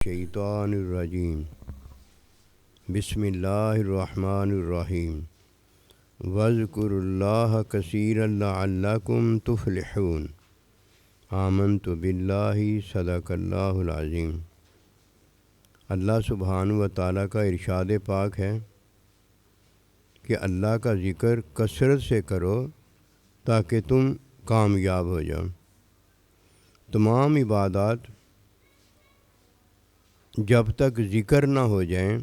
الشیطان الرجیم بسم اللہ الرحمن الرحیم وَاذْكُرُوا اللَّهَ كَثِيرًا لَعَلَّكُمْ تُفْلِحُونَ آمنت باللہ صدق اللہ العظیم۔ اللہ سبحانہ و تعالیٰ کا ارشاد پاک ہے کہ اللہ کا ذکر کثرت سے کرو تاکہ تم کامیاب ہو جاؤ۔ تمام عبادات جب تک ذکر نہ ہو جائیں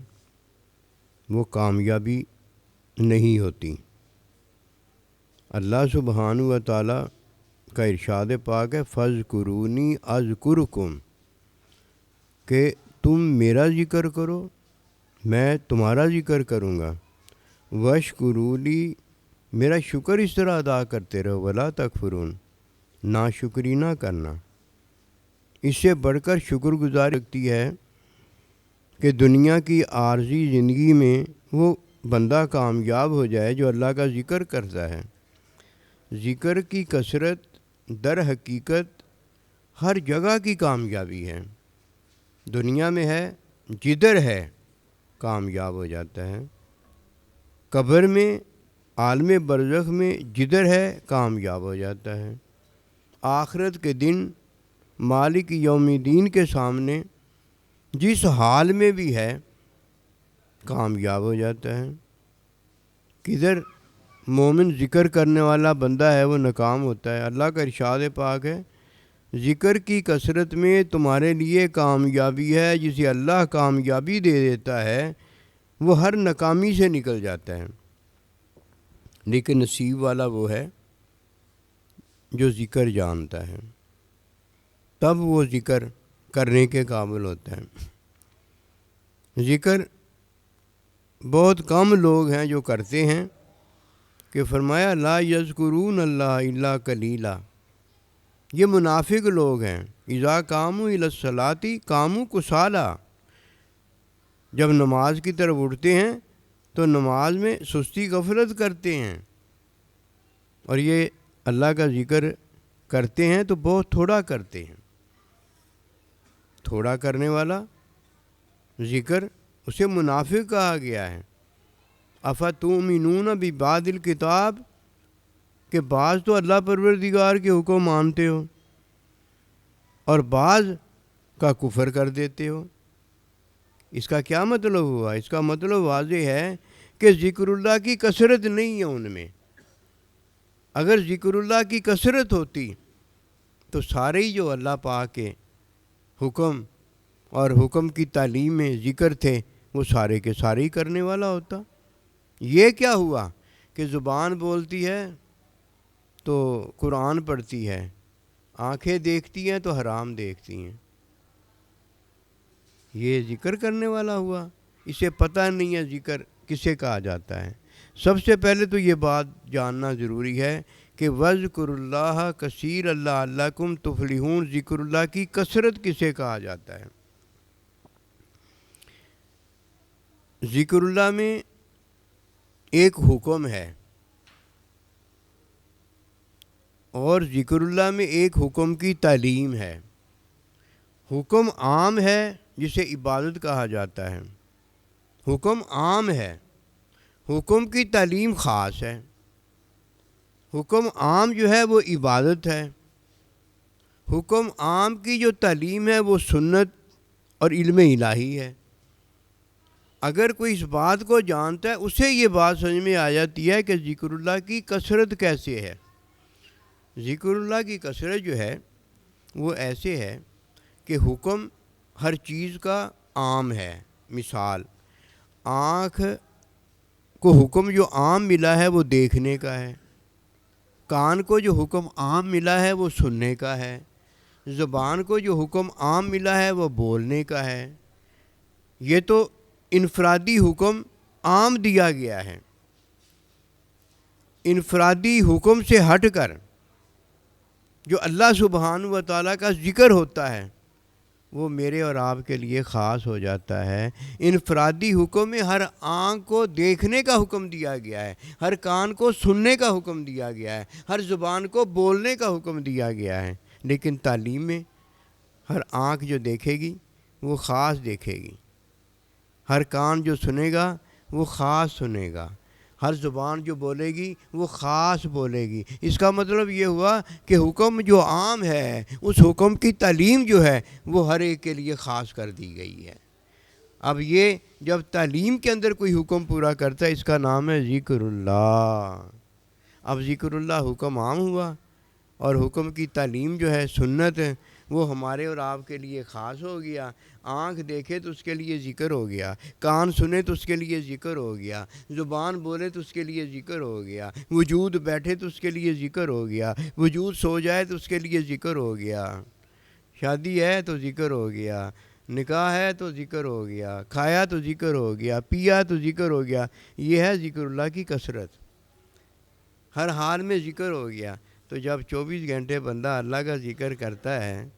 وہ کامیابی نہیں ہوتی۔ اللہ سبحانہ و تعالیٰ کا ارشاد پاک ہے فَاذْكُرُونِي أَذْكُرْكُمْ، کہ تم میرا ذکر کرو میں تمہارا ذکر کروں گا۔ وَاشْكُرُوا لِي، میرا شکر اس طرح ادا کرتے رہو، وَلَا تَكْفُرُونَ، ناشکری نہ کرنا۔ اس سے بڑھ کر شکر گزاری رکھتی ہے کہ دنیا کی عارضی زندگی میں وہ بندہ کامیاب ہو جائے جو اللہ کا ذکر کرتا ہے۔ ذکر کی کثرت در حقیقت ہر جگہ کی کامیابی ہے، دنیا میں ہے جدھر ہے کامیاب ہو جاتا ہے، قبر میں عالم برزخ میں جدھر ہے کامیاب ہو جاتا ہے، آخرت کے دن مالک یوم الدین کے سامنے جس حال میں بھی ہے کامیاب ہو جاتا ہے۔ کدھر مومن ذکر کرنے والا بندہ ہے وہ ناکام ہوتا ہے۔ اللہ کا ارشاد پاک ہے ذکر کی کثرت میں تمہارے لیے کامیابی ہے، جسے اللہ کامیابی دے دیتا ہے وہ ہر ناکامی سے نکل جاتا ہے، لیکن نصیب والا وہ ہے جو ذکر جانتا ہے، تب وہ ذکر کرنے کے قابل ہوتا ہے۔ ذکر بہت کم لوگ ہیں جو کرتے ہیں، کہ فرمایا لا یذکرون اللہ الا قلیلا، یہ منافق لوگ ہیں۔ اذا قاموا الی الصلاۃ قاموا کسالی، جب نماز کی طرف اٹھتے ہیں تو نماز میں سستی غفلت کرتے ہیں، اور یہ اللہ کا ذکر کرتے ہیں تو بہت تھوڑا کرتے ہیں۔ تھوڑا کرنے والا ذکر اسے منافق کہا گیا ہے۔ افتؤمنون ببعض الکتاب، کہ بعض تو اللہ پروردگار کے حکم مانتے ہو اور بعض کا کفر کر دیتے ہو۔ اس کا کیا مطلب ہوا؟ اس کا مطلب واضح ہے کہ ذکر اللہ کی کثرت نہیں ہے ان میں۔ اگر ذکر اللہ کی کثرت ہوتی تو سارے ہی جو اللہ پاک کے حکم اور حکم کی تعلیم میں ذکر تھے وہ سارے کے سارے ہی کرنے والا ہوتا۔ یہ کیا ہوا کہ زبان بولتی ہے تو قرآن پڑھتی ہے، آنکھیں دیکھتی ہیں تو حرام دیکھتی ہیں، یہ ذکر کرنے والا ہوا؟ اسے پتہ نہیں ہے ذکر کسے کہا جاتا ہے۔ سب سے پہلے تو یہ بات جاننا ضروری ہے کہ وَاذْكُرُوا اللَّهَ كَثِيرًا لَعَلَّكُمْ تُفْلِحُونَ، ذکر اللہ کی کثرت کسے کہا جاتا ہے؟ ذکر اللہ میں ایک حکم ہے اور ذکر اللہ میں ایک حکم کی تعلیم ہے۔ حکم عام ہے جسے عبادت کہا جاتا ہے، حکم عام ہے، حکم کی تعلیم خاص ہے۔ حکم عام جو ہے وہ عبادت ہے، حکم عام کی جو تعلیم ہے وہ سنت اور علم الہی ہے۔ اگر کوئی اس بات کو جانتا ہے اسے یہ بات سمجھ میں آ جاتی ہے کہ ذکر اللہ کی کثرت کیسے ہے۔ ذکر اللہ کی کثرت جو ہے وہ ایسے ہے کہ حکم ہر چیز کا عام ہے۔ مثال، آنکھ کو حکم جو عام ملا ہے وہ دیکھنے کا ہے، کان کو جو حکم عام ملا ہے وہ سننے کا ہے، زبان کو جو حکم عام ملا ہے وہ بولنے کا ہے۔ یہ تو انفرادی حکم عام دیا گیا ہے۔ انفرادی حکم سے ہٹ کر جو اللہ سبحانہ و تعالیٰ کا ذکر ہوتا ہے وہ میرے اور آپ کے لیے خاص ہو جاتا ہے۔ انفرادی حکم میں ہر آنکھ کو دیکھنے کا حکم دیا گیا ہے، ہر کان کو سننے کا حکم دیا گیا ہے، ہر زبان کو بولنے کا حکم دیا گیا ہے، لیکن تعلیم میں ہر آنکھ جو دیکھے گی وہ خاص دیکھے گی، ہر کان جو سنے گا وہ خاص سنے گا، ہر زبان جو بولے گی وہ خاص بولے گی۔ اس کا مطلب یہ ہوا کہ حکم جو عام ہے، اس حکم کی تعلیم جو ہے وہ ہر ایک کے لیے خاص کر دی گئی ہے۔ اب یہ جب تعلیم کے اندر کوئی حکم پورا کرتا ہے، اس کا نام ہے ذکر اللہ۔ اب ذکر اللہ حکم عام ہوا، اور حکم کی تعلیم جو ہے سنت ہے، وہ ہمارے اور آپ کے لیے خاص ہو گیا۔ آنکھ دیکھے تو اس کے لیے ذکر ہو گیا، کان سنے تو اس کے لیے ذکر ہو گیا، زبان بولے تو اس کے لیے ذکر ہو گیا، وجود بیٹھے تو اس کے لیے ذکر ہو گیا، وجود سو جائے تو اس کے لیے ذکر ہو گیا، شادی ہے تو ذکر ہو گیا، نکاح ہے تو ذکر ہو گیا، کھایا تو ذکر ہو گیا، پیا تو ذکر ہو گیا۔ یہ ہے ذکر اللہ کی کثرت، ہر حال میں ذکر ہو گیا۔ تو جب 24 گھنٹے بندہ اللہ کا ذکر کرتا ہے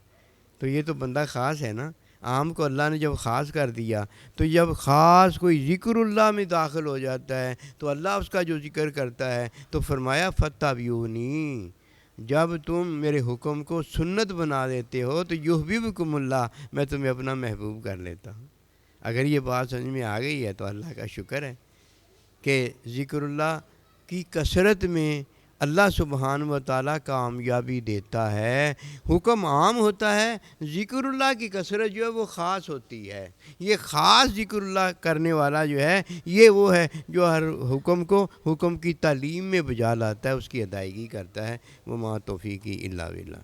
تو یہ تو بندہ خاص ہے نا۔ عام کو اللہ نے جب خاص کر دیا، تو جب خاص کوئی ذکر اللہ میں داخل ہو جاتا ہے تو اللہ اس کا جو ذکر کرتا ہے، تو فرمایا فَاتَّبِعُونِی، جب تم میرے حکم کو سنت بنا دیتے ہو تو یحببکم اللہ، میں تمہیں اپنا محبوب کر لیتا ہوں۔ اگر یہ بات سمجھ میں آ گئی ہے تو اللہ کا شکر ہے کہ ذکر اللہ کی کثرت میں اللہ سبحانہ و تعالیٰ کامیابی دیتا ہے۔ حکم عام ہوتا ہے، ذکر اللہ کی کثرت جو ہے وہ خاص ہوتی ہے۔ یہ خاص ذکر اللہ کرنے والا جو ہے، یہ وہ ہے جو ہر حکم کو حکم کی تعلیم میں بجا لاتا ہے، اس کی ادائیگی کرتا ہے۔ وما توفیقی الا باللہ۔